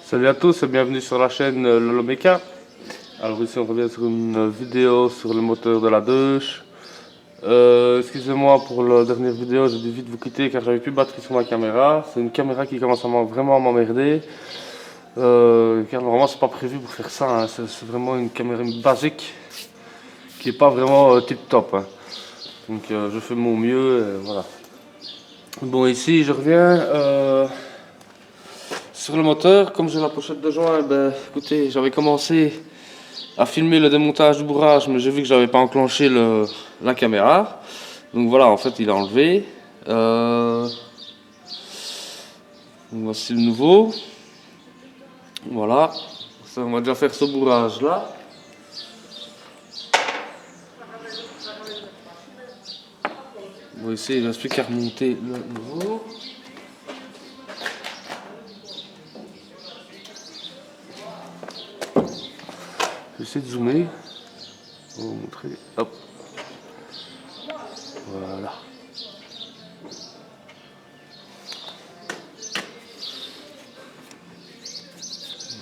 Salut à tous et bienvenue sur la chaîne Lolo Mecha. Alors ici on revient sur une vidéo sur le moteur de la Deutsch. Excusez-moi pour la dernière vidéo, j'ai dû vite vous quitter car j'avais plus de batterie sur ma caméra. C'est une caméra qui commence à vraiment m'emmerder. Car normalement c'est pas prévu pour faire ça, hein. C'est vraiment une caméra basique qui est pas vraiment tip top, hein. Donc je fais mon mieux, voilà. Bon, ici je reviens sur le moteur. Comme j'ai la pochette de joint, ben écoutez, j'avais commencé à filmer le démontage du bourrage, mais j'ai vu que j'avais pas enclenché la caméra. Donc voilà, en fait il a enlevé. Donc voici le nouveau. Voilà, ça, on va déjà faire ce bourrage là. Bon, ici il ne reste plus qu'à remonter le nouveau. Je vais essayer de zoomer. On va vous montrer. Hop. Voilà.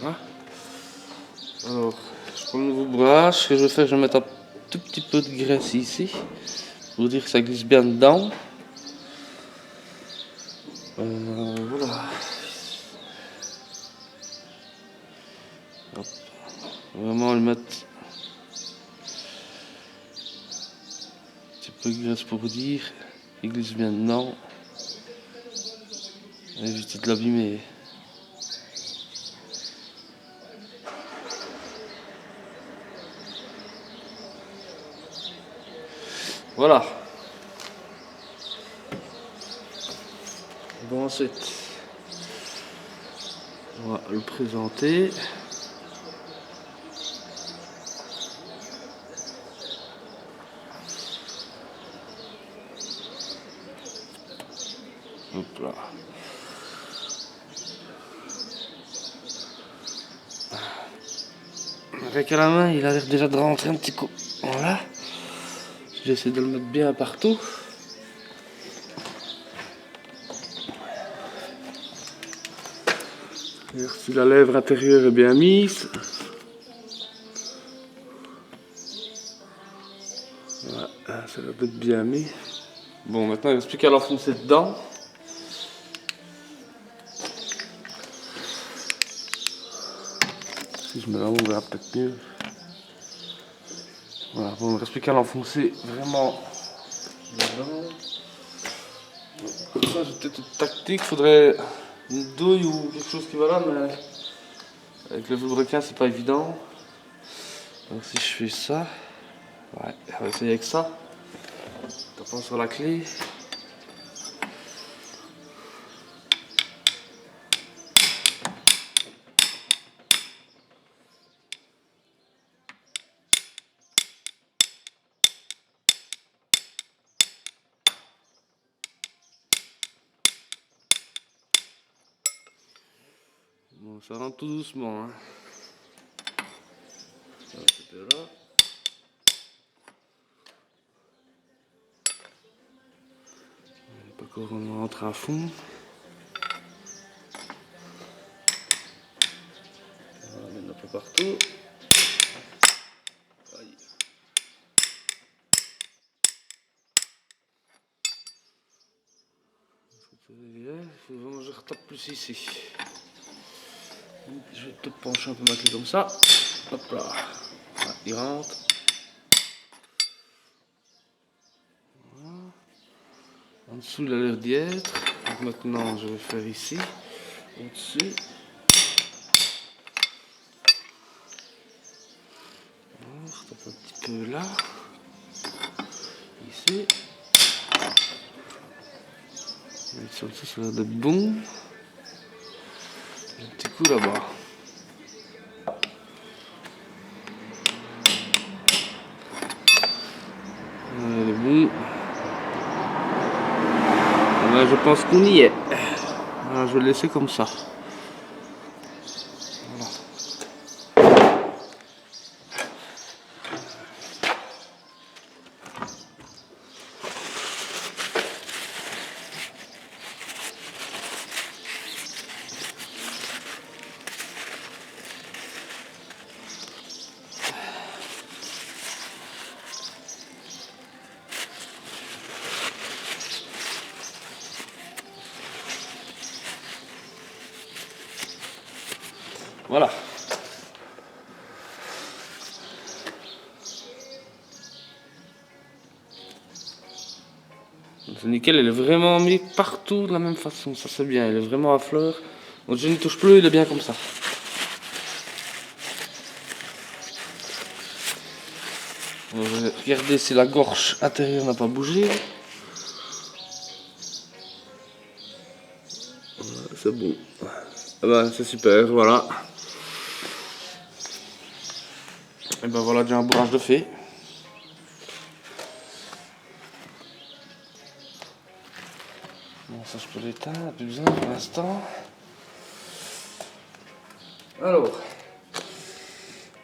Voilà. Alors, je prends le nouveau bourrage. Ce que je vais faire, je vais mettre un tout petit peu de graisse ici pour dire que ça glisse bien dedans. Voilà. Hop. Vraiment le mettre un petit peu de graisse pour dire il glisse bien dedans. Éviter de l'abîmer. Voilà. Bon, ensuite on va le présenter. Hop là. Avec à la main, il a l'air déjà de rentrer un petit coup. Voilà. J'essaie de le mettre bien partout. Si la lèvre intérieure est bien mise. Voilà, ça va être bien mis. Bon, maintenant il ne reste plus qu'à l'enfoncer dedans. Si je mets là, on verra peut-être mieux. Voilà, bon, il ne reste plus qu'à l'enfoncer vraiment dedans. Comme ça, j'ai peut-être une tactique. Il faudrait une douille ou quelque chose qui va là, mais avec le vilebrequin, c'est pas évident. Donc, si je fais ça, ouais, on va essayer avec ça. Tapant sur la clé. Bon, ça rentre tout doucement, hein. Ça va c'était là. Pas qu'on rentre à fond. On va mettre un peu partout. Aïe. Il faut vraiment que je retape plus ici. Je vais te pencher un peu ma clé comme ça. Hop là. Voilà, il rentre. Voilà. En dessous, il a l'air d'y être. Donc maintenant, je vais faire ici. Au-dessus. On retape un petit peu là. Ici. Et sur le dessus, ça va être bon. Un petit coup là-bas. Elle est bon. Là, je pense qu'on y est. Alors, je vais le laisser comme ça. Voilà. Voilà. C'est nickel, elle est vraiment mis partout de la même façon, ça c'est bien, elle est vraiment à fleur. Donc je ne touche plus, il est bien comme ça. On va regarder si la gorge intérieure n'a pas bougé. C'est bon. Ah ben, c'est super, voilà. Et ben voilà déjà un bourrage de fait. Bon, ça je peux l'éteindre, plus besoin pour l'instant. Alors,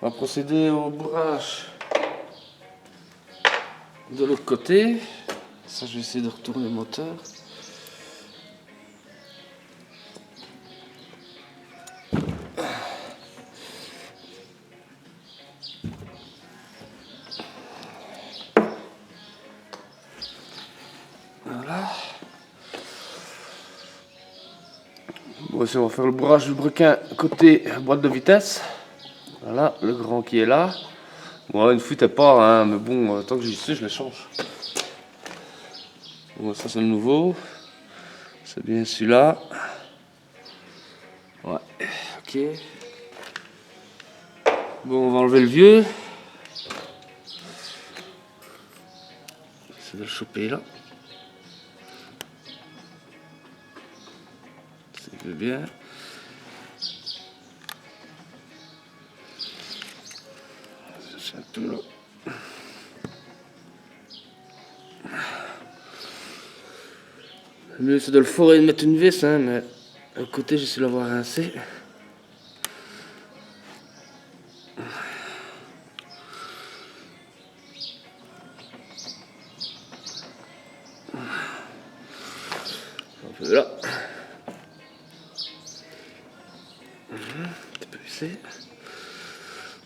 on va procéder au bourrage de l'autre côté. Ça, je vais essayer de retourner le moteur. Voilà. Bon, ici on va faire le bourrage du brequin côté boîte de vitesse. Voilà, le grand qui est là. Bon, une fuite est pas, hein, mais bon, tant que j'y suis, je les change. Bon, ça c'est le nouveau. C'est bien celui-là. Ouais, ok. Bon, on va enlever le vieux. C'est de le choper là. C'est bien. C'est un peu là. Le mieux c'est de le forer et de mettre une vis, hein, mais à côté j'essaie de l'avoir rincé. Un peu là. Un petit peu ici.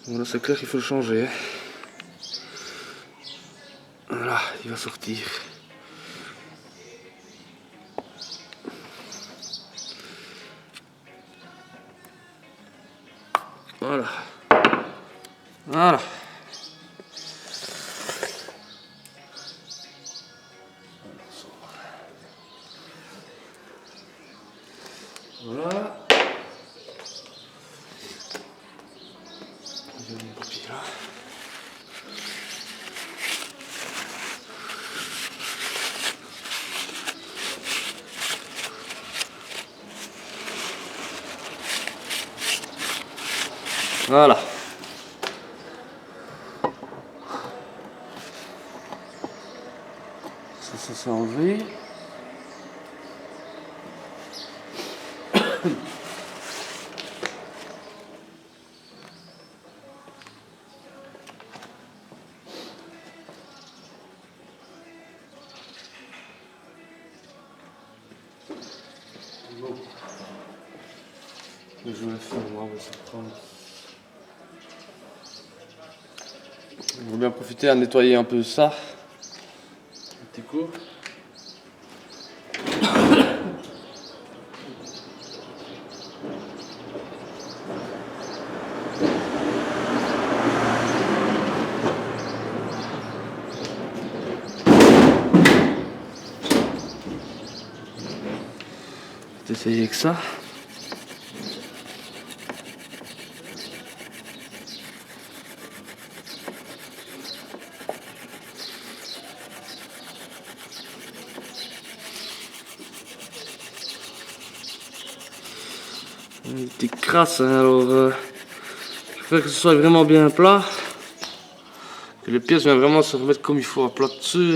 Bon là c'est clair qu'il faut le changer. Voilà, il va sortir. Voilà. Voilà. Voilà. J'ai mon papier là. Voilà. Ça s'est enlevé. Bon. Je vais faire moi, on va se prendre. On va bien profiter à nettoyer un peu ça. Un petit coup. On va essayer avec ça. Une petite crasse, hein, alors je préfère que ce soit vraiment bien plat. Que les pièces viennent vraiment se remettre comme il faut à plat dessus.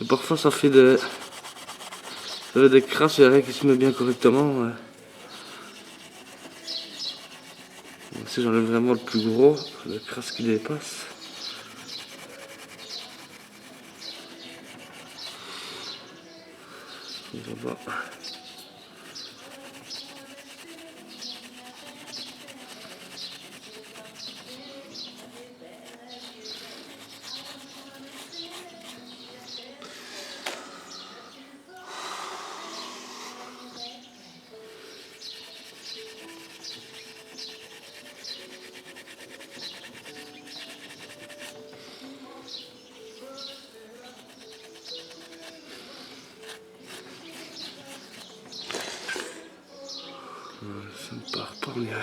Et parfois ça fait des crasses, il n'y a rien qui se met bien correctement. Ici j'enlève vraiment le plus gros, les crasses qui dépassent. On va voir. Ça ne part pas, on dirait.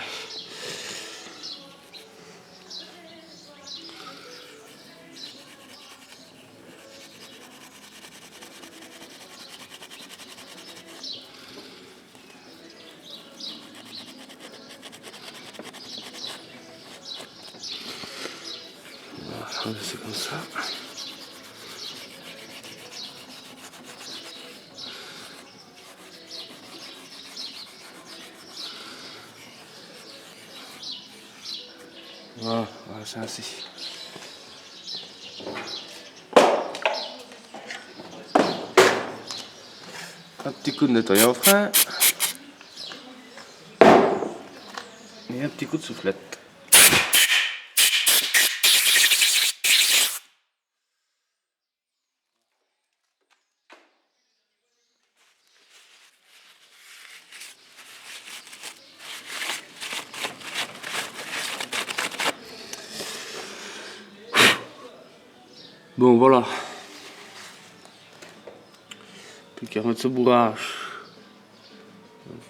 On va laisser comme ça. Voilà, c'est ainsi. Un petit coup de nettoyant frein. Et un petit coup de soufflette. Bon voilà. Plus qu'à remettre ce bourrage.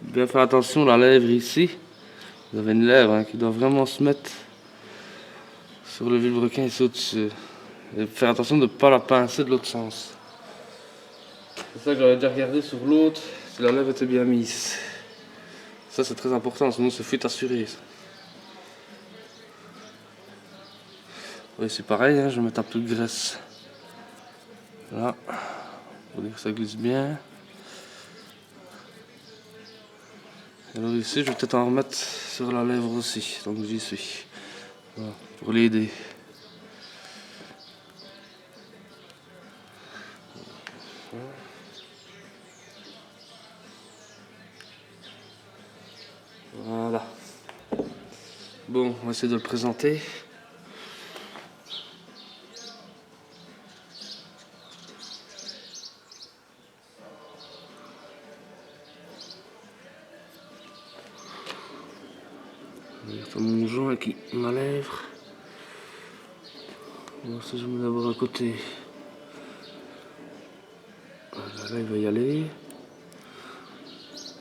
Bien faire attention, la lèvre ici. Vous avez une lèvre qui doit vraiment se mettre sur le vilebrequin ici au-dessus. Et faire attention de ne pas la pincer de l'autre sens. C'est ça que j'avais déjà regardé sur l'autre, si la lèvre était bien mise. Ça c'est très important, sinon c'est fuite assurée. Oui, c'est pareil, hein, je vais mettre un peu de graisse. Là, pour dire que ça glisse bien. Et alors ici, je vais peut-être en remettre sur la lèvre aussi, donc j'y suis. Voilà, pour l'aider. Voilà. Bon, on va essayer de le présenter. Sur mon joint qui ma lèvre. Bon, ça je vais d'abord à côté. Voilà, là il va y aller.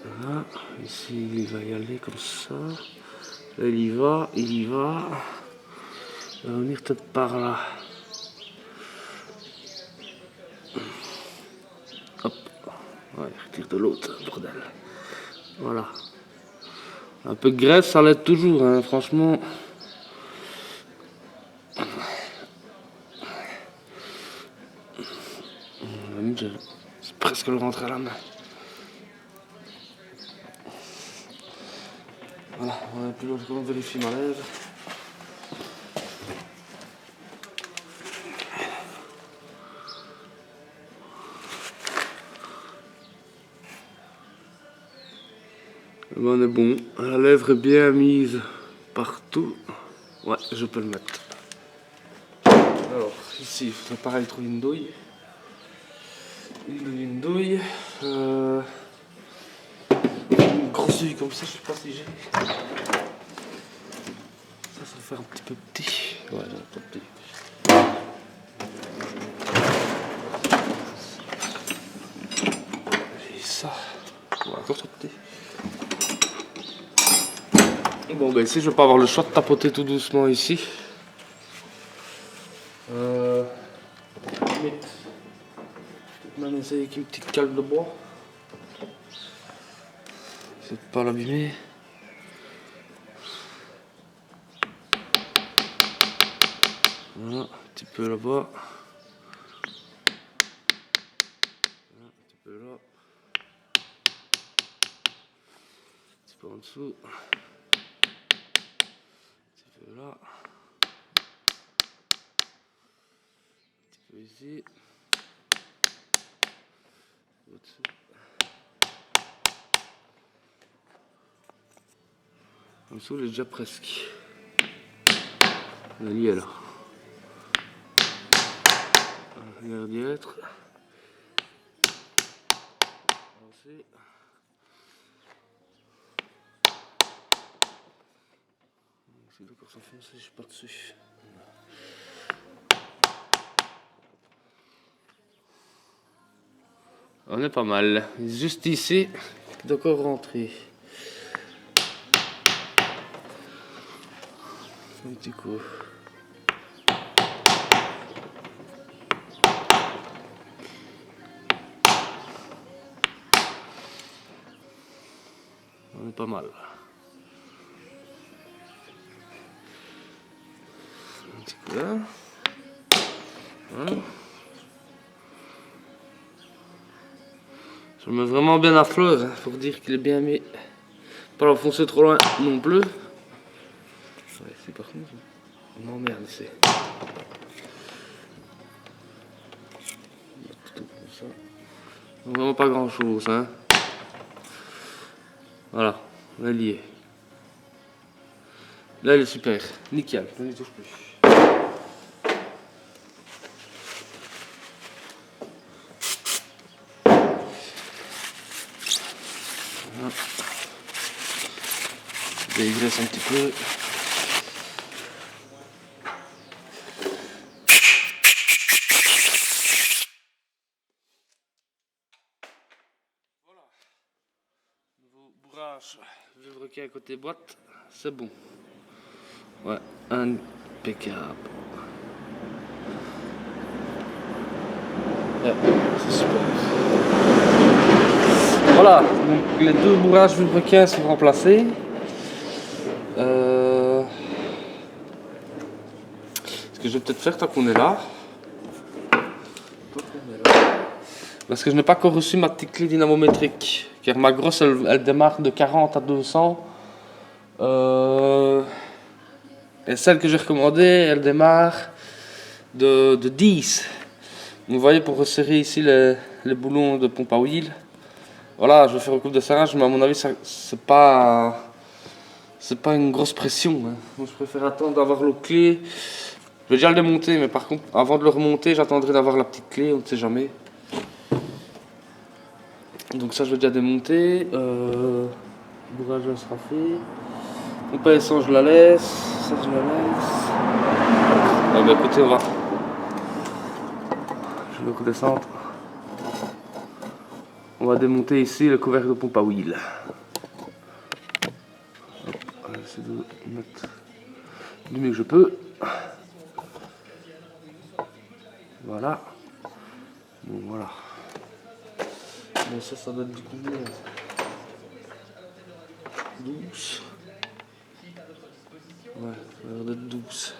Voilà, ici il va y aller comme ça. Là il y va, il y va. Il va venir peut-être par là. Hop. Ouais, il retire de l'autre, bordel. Voilà. Un peu de graisse, ça l'aide toujours, hein, franchement. C'est presque le rentrer à la main. Voilà, on a plus loin, on vérifie ma lèvre. Ben, on est bon, la lèvre est bien mise partout. Ouais, je peux le mettre. Alors, ici, il faudrait pareil trouver une douille. Une douille. Une grosse douille comme ça, je sais pas si j'ai. Ça va faire un petit peu petit. Ouais, non, pas petit. J'ai ça. Ouais, encore trop petit. Bon, ben ici, je vais pas avoir le choix de tapoter tout doucement ici. Même essayer avec une petite cale de bois. Essayer de pas l'abîmer. Voilà, un petit peu là-bas. Un petit peu là. Un petit peu en dessous. Un petit peu là. Un petit peu ici. Au-dessus. En dessous, il est déjà presque. On y est là. Il a l'air d'y être. Avancer. C'est d'accord s'enfoncer, je suis pas dessus. On est pas mal. Juste ici, d'accord rentrer. Un petit coup. On est pas mal. Un petit coup là. Voilà. Je le mets vraiment bien à fleur, hein, pour dire qu'il est bien mis. Pas l'enfoncer trop loin non plus. Ouais, c'est par contre. On m'emmerde ici. Tout comme ça. Vraiment pas grand chose, hein. Voilà, on est lié. Là, il est super, nickel, je ne touche plus. Voilà. Je dégraisse un petit peu. Voilà. Nouveau bourrage, vilebrequin à côté boîte, c'est bon. Ouais, impeccable. Ouais, c'est super. Voilà, donc les deux bourrages vilebrequin sont remplacés. Ce que je vais peut-être faire tant qu'on est là. Parce que je n'ai pas encore reçu ma petite clé dynamométrique. Car ma grosse elle démarre de 40 à 200. Et celle que j'ai recommandée, elle démarre de 10. Vous voyez, pour resserrer ici les boulons de pompe à huile. Voilà, je vais faire un coup de serrage, mais à mon avis, c'est pas une grosse pression. Hein. Donc, je préfère attendre d'avoir l'autre clé. Je vais déjà le démonter, mais par contre, avant de le remonter, j'attendrai d'avoir la petite clé, on ne sait jamais. Donc ça, je vais déjà démonter. Bourrage sera fait. Pompe à essence, je la laisse. Ça, je la laisse. Ah bah écoutez, on va. Je vais redescendre. On va démonter ici le couvercle de pompe à huile. On va essayer de mettre du mieux que je peux. Voilà. Bon, voilà. Mais ça doit être du combien? 12. Ouais, ça a l'air d'être 12.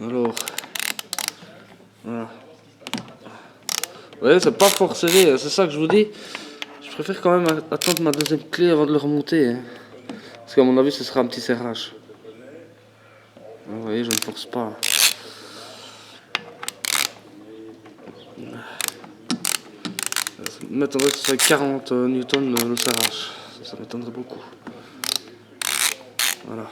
Alors, voilà. Ouais, c'est pas fort serré, c'est ça que je vous dis. Je préfère quand même attendre ma deuxième clé avant de le remonter. Hein. Parce qu'à mon avis, ce sera un petit serrage. Vous voyez, je ne force pas. Ça m'étonnerait que ce soit 40 newtons le serrage. Ça m'étonnerait beaucoup. Voilà.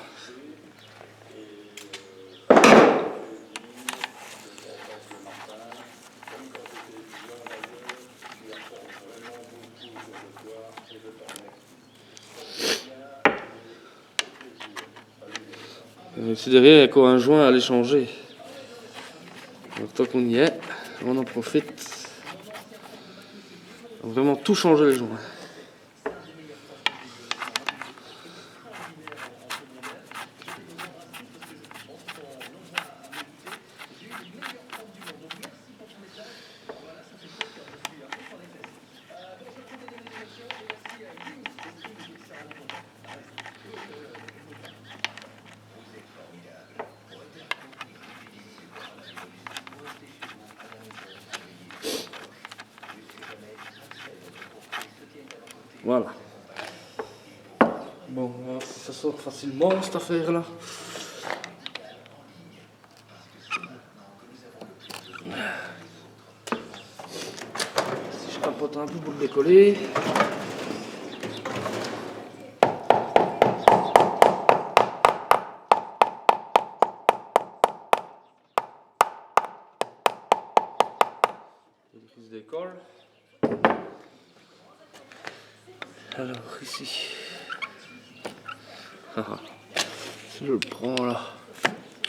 Ici derrière, il y a encore un joint à aller changer. Donc, tant qu'on y est, on en profite. On va vraiment tout changer les joints. Voilà. Bon, ça sort facilement cette affaire là. Si je capote un peu pour le décoller. Il se décolle. Alors ici. Si je le prends là,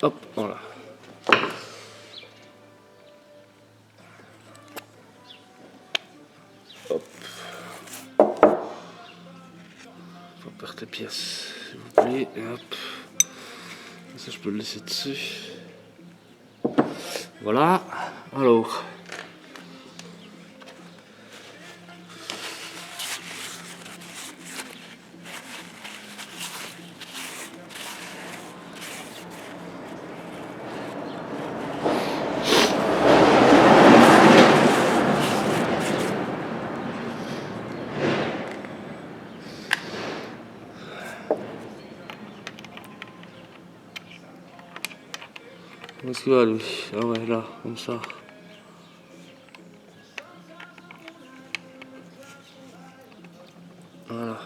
hop, voilà. Hop. Faut perdre tes pièces, s'il vous plaît, et hop. Ça, je peux le laisser dessus. Voilà, alors. Où est-ce qu'il va lui? Ah ouais, là, comme ça. Voilà.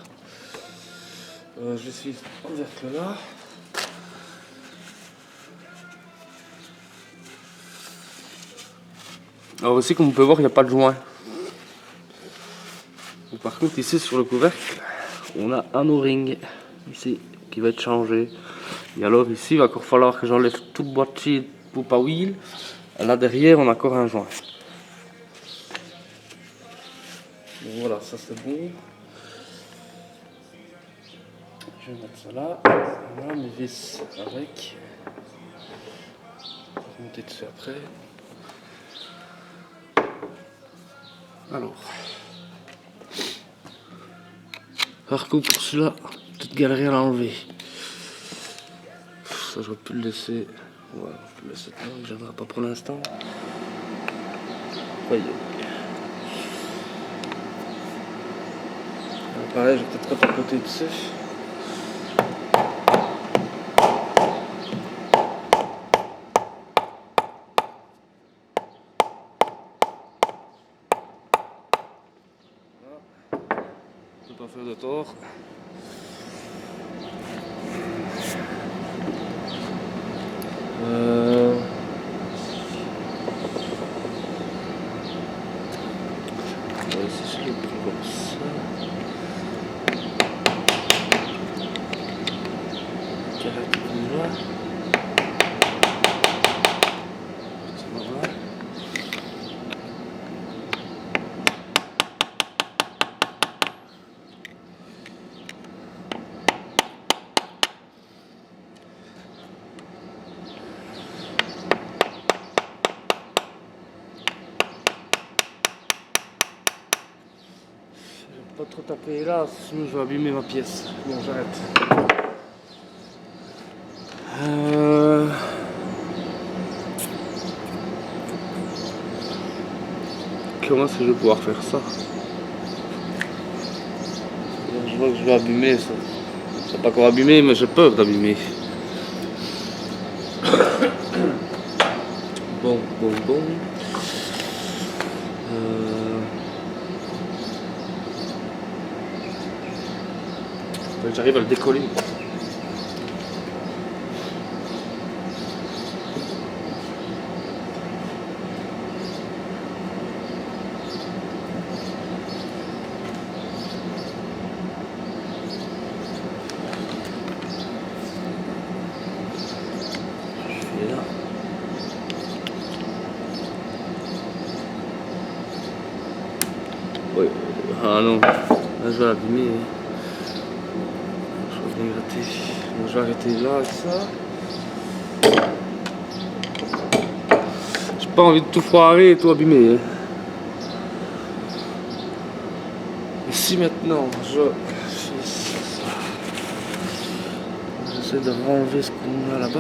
Je suis ce couvercle là. Alors aussi, comme vous pouvez voir, il n'y a pas de joint. Par contre, ici sur le couvercle, on a un O-ring ici qui va être changé. Et alors ici, il va encore falloir que j'enlève tout le boîtier de poupe à wheel. Là derrière, on a encore un joint. Donc voilà, ça c'est bon. Je vais mettre ça là. Voilà mes vis avec. Je vais monter dessus après. Alors. Par contre, pour celui-là, petite galerie à l'enlever. Ça, j'aurais pu le laisser. Ouais, je peux le laisser là, il ne viendra pas pour l'instant. Voyez. Pareil, je vais peut-être retapoter dessus. Ne pas faire de tort. Si je le prends comme ça. Carrette là. Voilà. Pas trop taper là, sinon je vais abîmer ma pièce. Bon, j'arrête. Comment est-ce que je vais pouvoir faire ça? Je vois que je vais abîmer ça. C'est pas encore abîmé, mais j'ai peur d'abîmer. Bon. J'arrive à le décoller. Et là. Oui. Ah non, là je vais l'abîmer. Je vais gratter. Donc je vais arrêter là avec ça. J'ai pas envie de tout foirer et tout abîmer. Et si maintenant j'essaie de renlever ce qu'on a là-bas.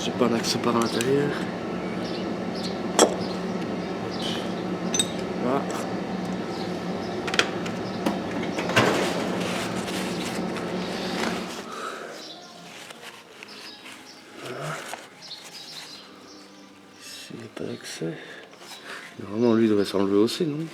J'ai pas un accès par l'intérieur. Voilà. Ici il n'y a pas d'accès. Normalement lui devrait s'enlever aussi, non?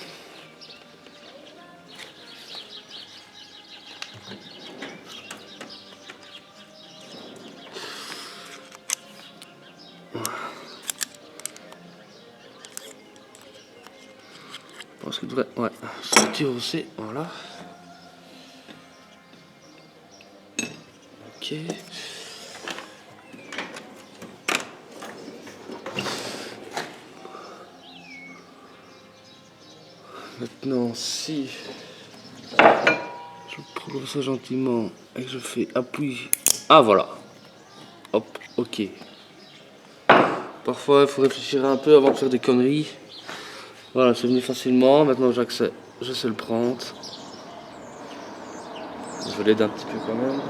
Je pense qu'il devrait sortir aussi, voilà. Ok. Maintenant, si je prends comme ça gentiment et que je fais appui, ah voilà, hop, ok. Parfois, il faut réfléchir un peu avant de faire des conneries. Voilà, c'est venu facilement. Maintenant, je sais le prendre. Je l'aide un petit peu quand même.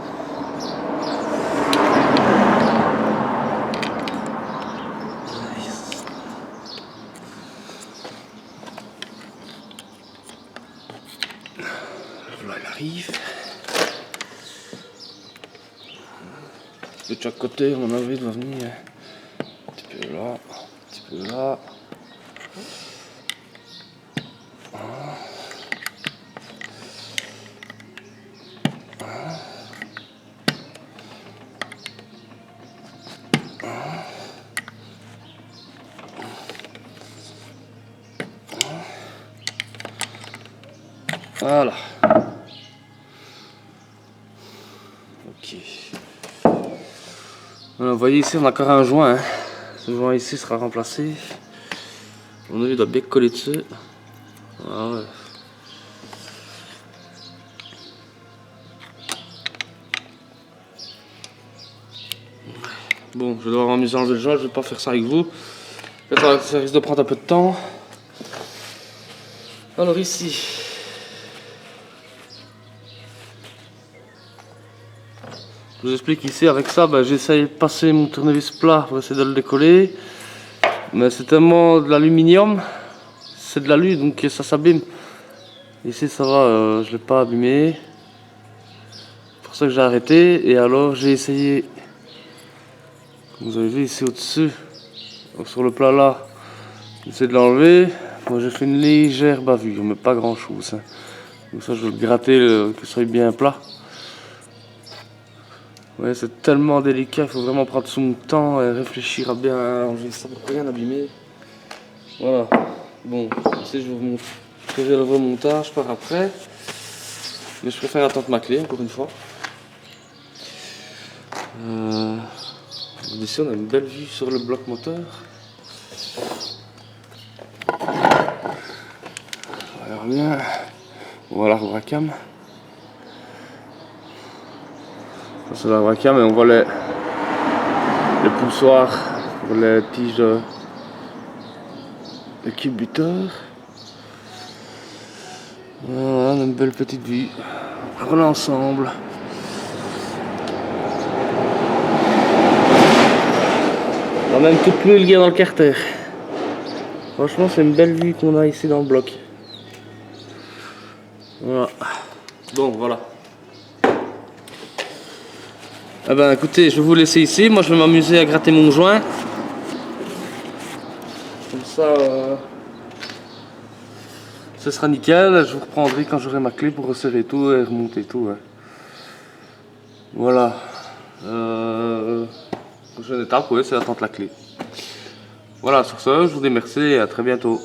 Voilà, il arrive. De chaque côté, à mon avis, il va venir un petit peu là, un petit peu là. Voilà. Ok. Voilà, vous voyez ici, on a encore un joint. Hein. Ce joint ici sera remplacé. On a vu, il doit bien coller dessus. Ah ouais. Bon, je vais devoir m'amuser à enlever le joint, je vais pas faire ça avec vous. Ça risque de prendre un peu de temps. Alors ici. Je vous explique ici, avec ça, j'essaye de passer mon tournevis plat pour essayer de le décoller. Mais c'est tellement de l'aluminium, c'est de l'alu, donc ça s'abîme. Ici ça va, je ne l'ai pas abîmé. C'est pour ça que j'ai arrêté. Et alors j'ai essayé, vous avez vu ici au-dessus, sur le plat là, j'essaie de l'enlever. Moi j'ai fait une légère bavure, mais pas grand chose. Hein. Donc ça je vais le gratter, que ce soit bien plat. Ouais, c'est tellement délicat, il faut vraiment prendre son temps et réfléchir à bien enlever ça pour rien abîmer. Voilà. Bon, ici je vais vous montrer le remontage par après. Mais je préfère attendre ma clé encore une fois. Ici on a une belle vue sur le bloc moteur. Alors bien, voilà la Bracam. Ça c'est la Bracam et on voit les poussoirs pour les tiges de culbuteur. Voilà, on a une belle petite vue. Dans l'ensemble. On a même toute l'huile qui est dans le carter. Franchement, c'est une belle vue qu'on a ici dans le bloc. Voilà. Bon, voilà. Eh ben, écoutez, je vais vous laisser ici. Moi, je vais m'amuser à gratter mon joint. Comme ça, ce sera nickel. Je vous reprendrai quand j'aurai ma clé pour resserrer tout et remonter tout. Hein. Voilà. Prochaine étape, oui, c'est d'attendre la clé. Voilà, sur ce, je vous remercie et à très bientôt.